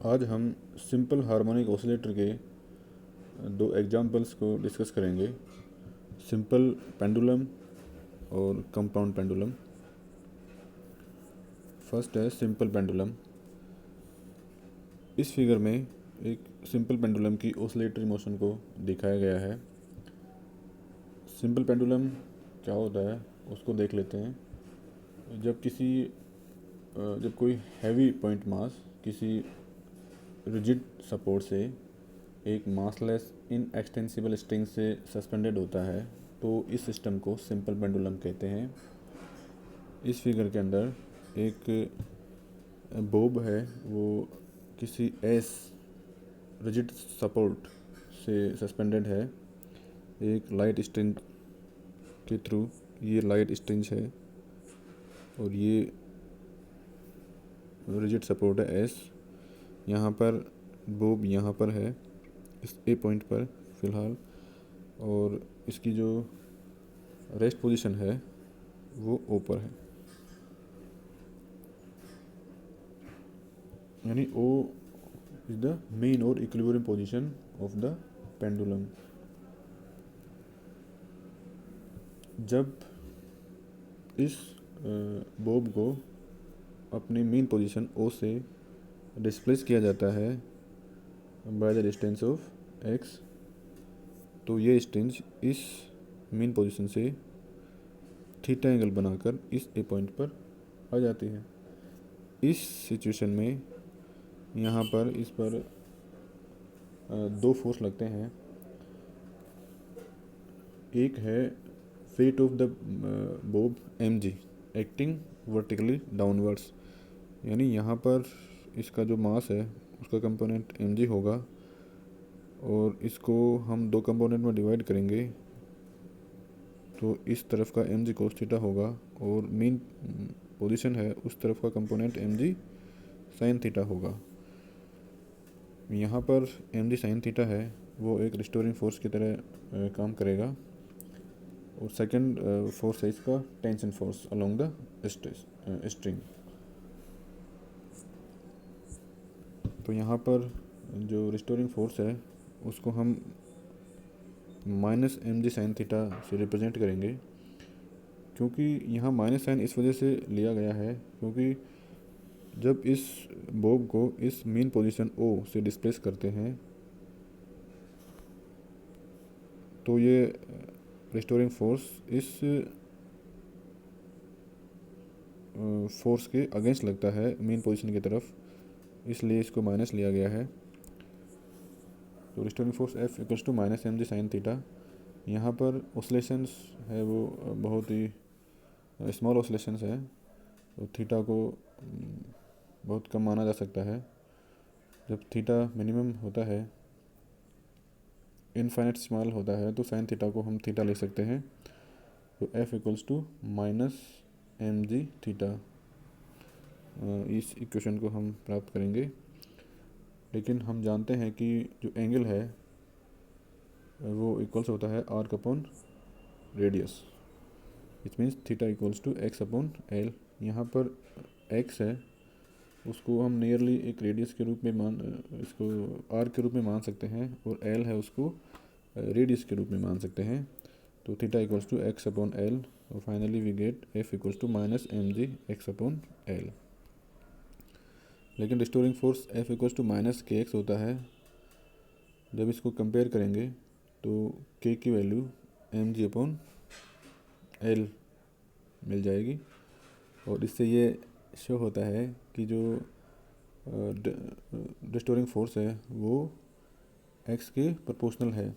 आज हम simple harmonic oscillator के दो एग्जाम्पल्स को डिस्कस करेंगे, सिंपल पेंडुलम और कंपाउंड पेंडुलम। फर्स्ट है सिंपल पेंडुलम। इस फिगर में एक सिंपल पेंडुलम की ऑसिलेटरी मोशन को दिखाया गया है। सिंपल पेंडुलम क्या होता है उसको देख लेते हैं। जब कोई हैवी पॉइंट मास किसी रिजिड सपोर्ट से एक मासलेस इनएक्सटेंसिबल स्ट्रिंग से सस्पेंडेड होता है तो इस सिस्टम को सिंपल पेंडुलम कहते हैं। इस फिगर के अंदर एक बोब है, वो किसी एस रिजिड सपोर्ट से सस्पेंडेड है एक लाइट स्ट्रिंग के थ्रू। ये लाइट स्ट्रिंग है और ये रिजिड सपोर्ट है एस। यहाँ पर बोब यहाँ पर है इस ए पॉइंट पर फ़िलहाल, और इसकी जो रेस्ट पोजीशन है वो ओ पर है, यानी ओ इज द मेन और equilibrium position of the pendulum. जब इस बोब को अपनी मेन पोजीशन ओ से डिस्प्लेस किया जाता है by the distance of x, तो ये स्ट्रिंग इस मेन पोजीशन से थीटा एंगल बनाकर इस ए पॉइंट पर आ जाती है। इस सिचुएशन में यहाँ पर इस पर दो फोर्स लगते हैं। एक है weight of the bob M G acting vertically downwards, यानी यहाँ पर इसका जो मास है उसका कंपोनेंट एम जी होगा और इसको हम दो कंपोनेंट में डिवाइड करेंगे तो इस तरफ का एम जी कोस थीटा होगा और मेन पोजीशन है उस तरफ का component M G sine theta होगा। यहाँ पर एम जी साइन थीटा है वो एक रिस्टोरिंग फोर्स की तरह काम करेगा और सेकंड फोर्स है इसका tension force along the string. तो यहाँ पर जो रिस्टोरिंग फोर्स है उसको हम minus M G sine theta से रिप्रेजेंट करेंगे, क्योंकि यहाँ माइनस साइन इस वजह से लिया गया है क्योंकि जब इस बोब को इस मेन पोजीशन ओ से डिस्प्लेस करते हैं तो ये रिस्टोरिंग फोर्स इस फोर्स के अगेंस्ट लगता है मेन पोजीशन की तरफ, इसलिए इसको माइनस लिया गया है। तो restoring force F equals to minus M G sine theta. यहाँ पर ऑसिलेशंस है वो बहुत ही स्मॉल ऑसिलेशंस है, तो थीटा को बहुत कम माना जा सकता है। जब थीटा मिनिमम होता है, इनफाइनाइट स्मॉल होता है, तो साइन थीटा को हम थीटा ले सकते हैं। तो F equals to minus M G theta, इस इक्वेशन को हम प्राप्त करेंगे। लेकिन हम जानते हैं कि जो एंगल है वो इक्वल्स होता है arc upon radius, it means theta equals to x upon L. यहाँ पर एक्स है उसको हम नियरली एक रेडियस के रूप में इसको आर्क के रूप में मान सकते हैं और एल है उसको रेडियस के रूप में मान सकते हैं। तो theta equals to x upon l और finally we get F equals to minus M g x upon l. लेकिन restoring force F equals to minus k x होता है। जब इसको कंपेयर करेंगे तो के की value m g upon l मिल जाएगी और इससे ये शो होता है कि जो रिस्टोरिंग फोर्स है वो एक्स के प्रोपोर्शनल है,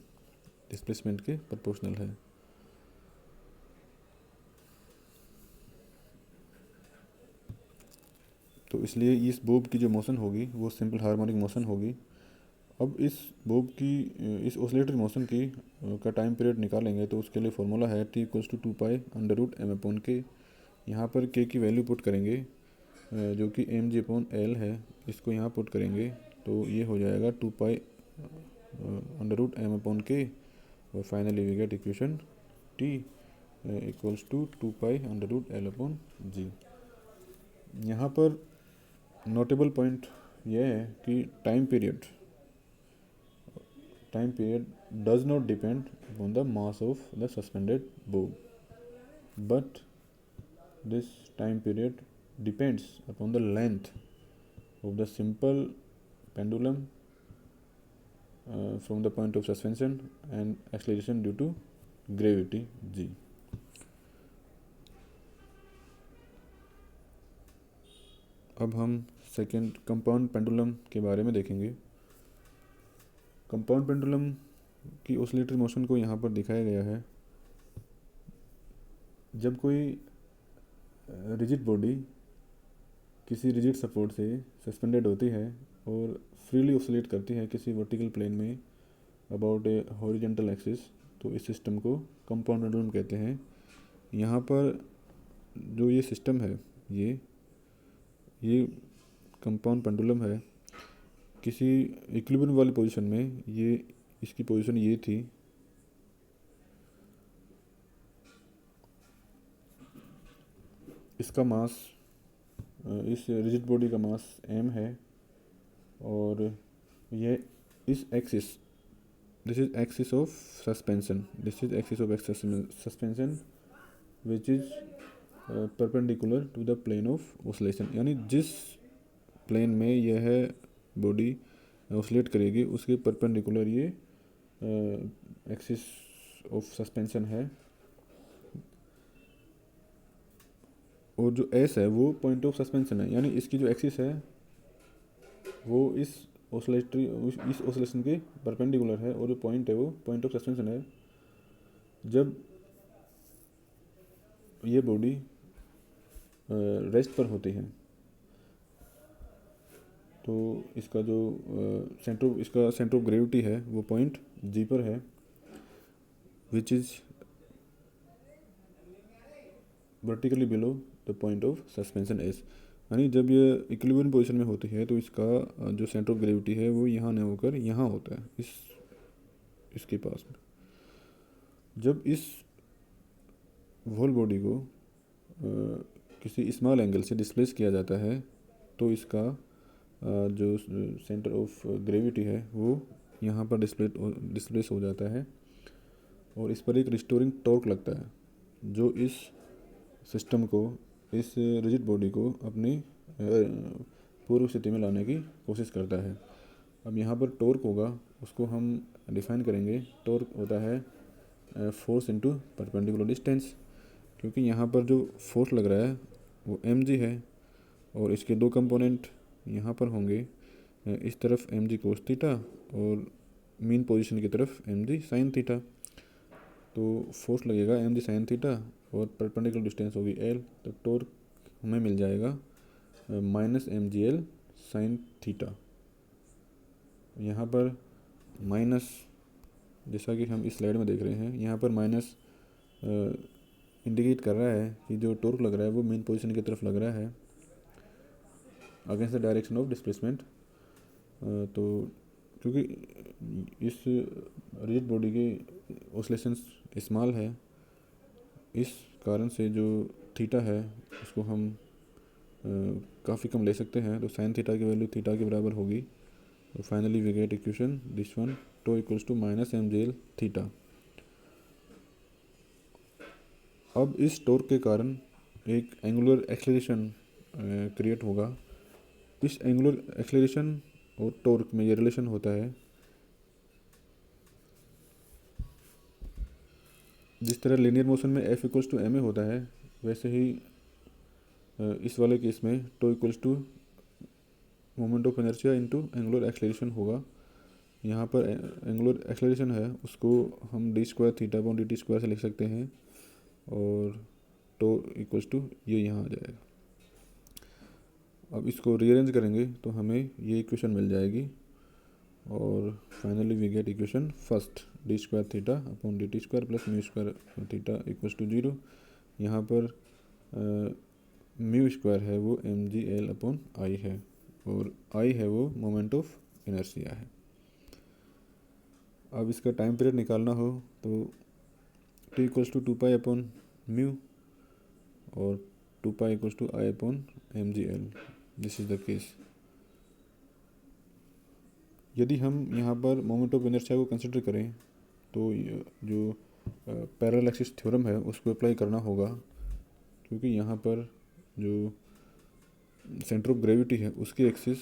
डिस्प्लेसमेंट के प्रोपोर्शनल है। तो इसलिए इस बोब की जो मोशन होगी वो सिंपल हार्मोनिक मोशन होगी। अब इस बोब की इस ऑसिलेटरी मोशन की का टाइम पीरियड निकालेंगे तो उसके लिए फॉर्मूला है T equals to 2 pi under root M upon K. यहाँ पर के की वैल्यू पुट करेंगे जो कि एम जी अपॉन एल है, इसको यहाँ पुट करेंगे तो ये हो जाएगा 2 pi under root M upon k और finally we get equation T equals to 2 pi under root l upon g. यहाँ पर नोटेबल पॉइंट यह है कि time period does not depend upon the mass of the suspended bob, but this time period depends upon the length of the simple pendulum from the point of suspension and acceleration due to gravity g. अब हम second compound pendulum के बारे में देखेंगे। Compound pendulum की oscillatory motion को यहाँ पर दिखाया गया है। जब कोई रिजिड बॉडी किसी रिजिड सपोर्ट से सस्पेंडेड होती है और फ्रीली ऑसिलेट करती है किसी वर्टिकल प्लेन में अबाउट ए हॉरिजॉन्टल एक्सिस, तो इस सिस्टम को कंपाउंड पेंडुलम कहते हैं। यहाँ पर जो ये सिस्टम है, ये कंपाउंड पेंडुलम है। किसी इक्विलिब्रियम वाली पोजीशन में इसकी पोजीशन ये थी। इसका मास, इस रिजिड बॉडी का मास m है और ये इस axis, this is axis of suspension, which is perpendicular to the plane of oscillation. यानी जिस प्लेन में यह बॉडी ऑसिलेट करेगी उसके परपेंडिकुलर ये एक्सिस ऑफ सस्पेंशन है। और जो एस है वो पॉइंट ऑफ सस्पेंशन है, यानी इसकी जो एक्सिस है वो इस ऑसिलेशन के परपेंडिकुलर है और जो पॉइंट है वो पॉइंट ऑफ सस्पेंशन है। जब ये बॉडी रेस्ट पर होती है तो इसका जो सेंटर ऑफ ग्रेविटी है वो पॉइंट जी पर है, which is vertically below the point of suspension S. यानी जब ये इक्विलिब्रियम पोजीशन में होती है तो इसका जो सेंटर ऑफ ग्रेविटी है वो यहाँ न होकर यहाँ होता है, इसके पास में। जब इस होल बॉडी को किसी स्मॉल एंगल से डिस्प्लेस किया जाता है तो इसका जो सेंटर ऑफ ग्रेविटी है वो यहाँ पर डिस्प्लेस हो जाता है और इस पर एक रिस्टोरिंग टॉर्क लगता है जो इस सिस्टम को, इस रिजिड बॉडी को अपनी पूर्व स्थिति में लाने की कोशिश करता है। अब यहाँ पर टॉर्क होगा, उसको हम डिफाइन करेंगे। टॉर्क होता है फोर्स इनटू परपेंडिकुलर डिस्टेंस, क्योंकि यहाँ पर जो फोर्स लग रहा है वो mg है और इसके दो कंपोनेंट यहाँ पर होंगे, इस तरफ mg कोस थीटा और मीन पोजीशन की तरफ mg साइन थीटा। तो फोर्स लगेगा mg साइन थीटा और परपेंडिकुलर डिस्टेंस होगी l, तो टॉर्क हमें मिल जाएगा माइनस mgl साइन थीटा। यहाँ पर माइनस, जैसा कि हम इस स्लाइड में देख रहे हैं, यहाँ पर माइनस इंडिकेट कर रहा है कि जो टॉर्क लग रहा है वो मेन पोजीशन की तरफ लग रहा है against the direction of displacement. तो क्योंकि इस रिजिड बॉडी की ऑसिलेशंस स्मॉल है, इस कारण से जो थीटा है उसको हम काफ़ी कम ले सकते हैं। तो साइन थीटा की वैल्यू थीटा के बराबर होगी। तो finally we get equation this one, tau equals to minus mgl theta. अब इस टॉर्क के कारण एक एंगुलर एक्सेलरेशन क्रिएट होगा। इस एंगुलर एक्सेलरेशन और टॉर्क में ये रिलेशन होता है, जिस तरह लीनियर मोशन में F इक्वल्स टू ma होता है, वैसे ही इस वाले केस में tau equals to moment of inertia into angular acceleration होगा। यहाँ पर एंगुलर एक्सेलरेशन है उसको हम d square theta upon dt square से लिख सकते हैं और टो इक्वल्स टू ये यहाँ आ जाएगा। अब इसको रीअरेंज करेंगे तो हमें ये इक्वेशन मिल जाएगी और finally we get equation first, d square theta upon dt square plus mu square theta equals to 0। यहाँ पर म्यू स्क्वायर है वो mgl अपॉन आई है और आई है वो मोमेंट ऑफ इनर्शिया है। अब इसका टाइम पीरियड निकालना हो तो t equals to 2 pi upon mu और 2 pi equals to I upon mgl, this is the case. यदि हम यहाँ पर मोमेंट ऑफ इनर्शिया को कंसिडर करें तो जो पैरेलल एक्सिस थ्योरम है उसको अप्लाई करना होगा, क्योंकि यहाँ पर जो सेंटर ऑफ ग्रेविटी है उसकी एक्सिस,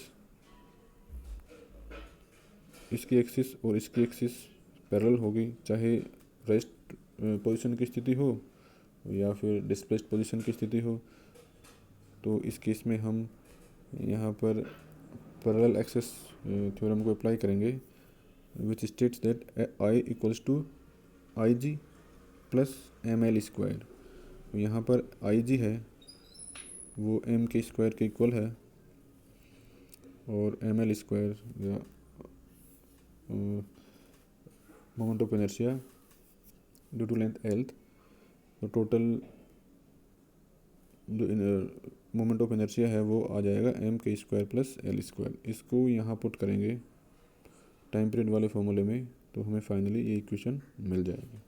इसकी एक्सिस और इसकी एक्सिस पैरेलल होगी, चाहे रेस्ट पोजीशन की स्थिति हो या फिर डिस्प्लेस्ड पोजीशन की स्थिति हो। तो इस केस में हम यहाँ पर पैरेलल एक्सिस थ्योरम को अप्लाई करेंगे, which states that I equals to I G plus M L square. तो यहाँ पर आई जी है वो एम के स्क्वायर के इक्वल है, और एम एल स्क्वायर या moment of inertia due to length L. तो टोटल जो मोमेंट ऑफ इनर्शिया है वो आ जाएगा एम के स्क्वायर प्लस एल स्क्वायर। इसको यहाँ पुट करेंगे टाइम पीरियड वाले फॉर्मूले में, तो हमें फाइनली ये इक्वेशन मिल जाएगी।